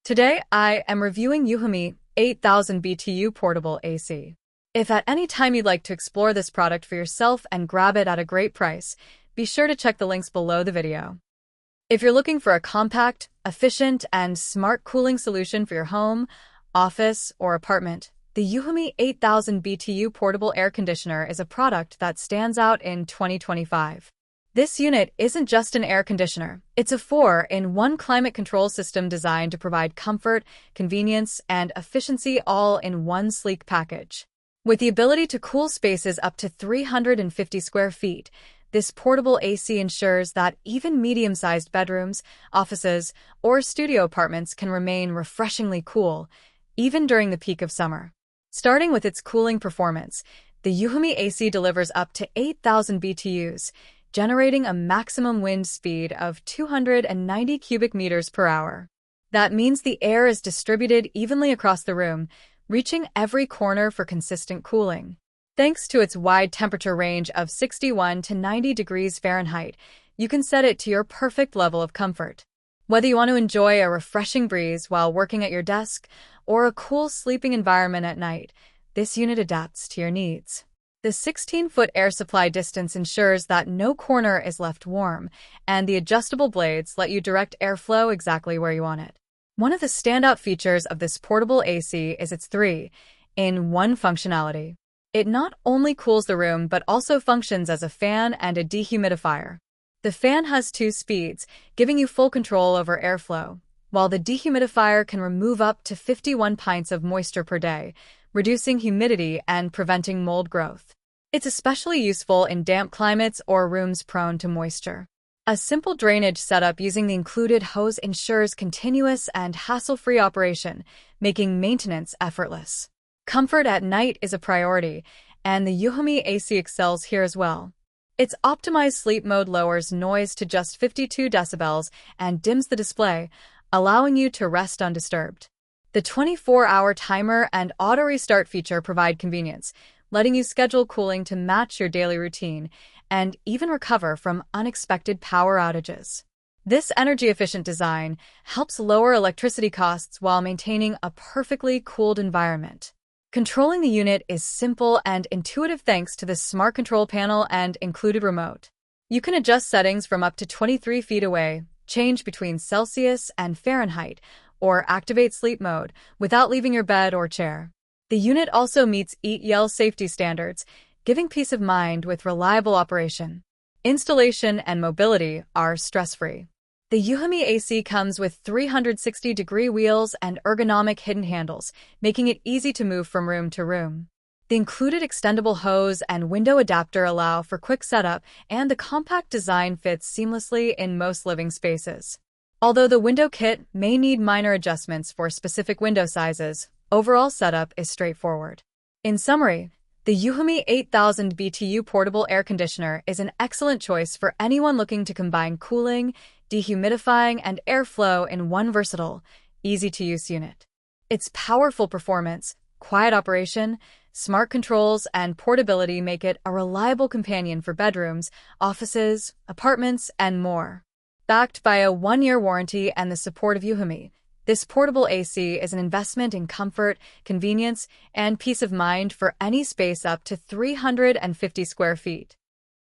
Today, I am reviewing EUHOMY 8000 BTU Portable AC. If at any time you'd like to explore this product for yourself and grab it at a great price, be sure to check the links below the video. If you're looking for a compact, efficient, and smart cooling solution for your home, office, or apartment, the EUHOMY 8000 BTU Portable Air Conditioner is a product that stands out in 2025. This unit isn't just an air conditioner. It's a 4-in-1 climate control system designed to provide comfort, convenience, and efficiency all in one sleek package. With the ability to cool spaces up to 350 square feet, this portable AC ensures that even medium-sized bedrooms, offices, or studio apartments can remain refreshingly cool, even during the peak of summer. Starting with its cooling performance, the EUHOMY AC delivers up to 8,000 BTUs, generating a maximum wind speed of 290 cubic meters per hour. That means the air is distributed evenly across the room, reaching every corner for consistent cooling. Thanks to its wide temperature range of 61 to 90 degrees Fahrenheit, you can set it to your perfect level of comfort. Whether you want to enjoy a refreshing breeze while working at your desk or a cool sleeping environment at night, this unit adapts to your needs. The 16-foot air supply distance ensures that no corner is left warm, and the adjustable blades let you direct airflow exactly where you want it. One of the standout features of this portable AC is its 3-in-1 functionality. It not only cools the room but also functions as a fan and a dehumidifier. The fan has 2 speeds, giving you full control over airflow, while the dehumidifier can remove up to 51 pints of moisture per day, reducing humidity and preventing mold growth. It's especially useful in damp climates or rooms prone to moisture. A simple drainage setup using the included hose ensures continuous and hassle-free operation, making maintenance effortless. Comfort at night is a priority, and the EUHOMY AC excels here as well. Its optimized sleep mode lowers noise to just 52 decibels and dims the display, allowing you to rest undisturbed. The 24-hour timer and auto-restart feature provide convenience, letting you schedule cooling to match your daily routine and even recover from unexpected power outages. This energy-efficient design helps lower electricity costs while maintaining a perfectly cooled environment. Controlling the unit is simple and intuitive thanks to the smart control panel and included remote. You can adjust settings from up to 23 feet away, change between Celsius and Fahrenheit, or activate sleep mode without leaving your bed or chair. The unit also meets EUHOMY safety standards, giving peace of mind with reliable operation. Installation and mobility are stress-free. The EUHOMY AC comes with 360-degree wheels and ergonomic hidden handles, making it easy to move from room to room. The included extendable hose and window adapter allow for quick setup, and the compact design fits seamlessly in most living spaces. Although the window kit may need minor adjustments for specific window sizes, overall setup is straightforward. In summary, the EUHOMY 8000 BTU Portable Air Conditioner is an excellent choice for anyone looking to combine cooling, dehumidifying, and airflow in one versatile, easy-to-use unit. Its powerful performance, quiet operation, smart controls, and portability make it a reliable companion for bedrooms, offices, apartments, and more. Backed by a 1-year warranty and the support of EUHOMY, this portable AC is an investment in comfort, convenience, and peace of mind for any space up to 350 square feet.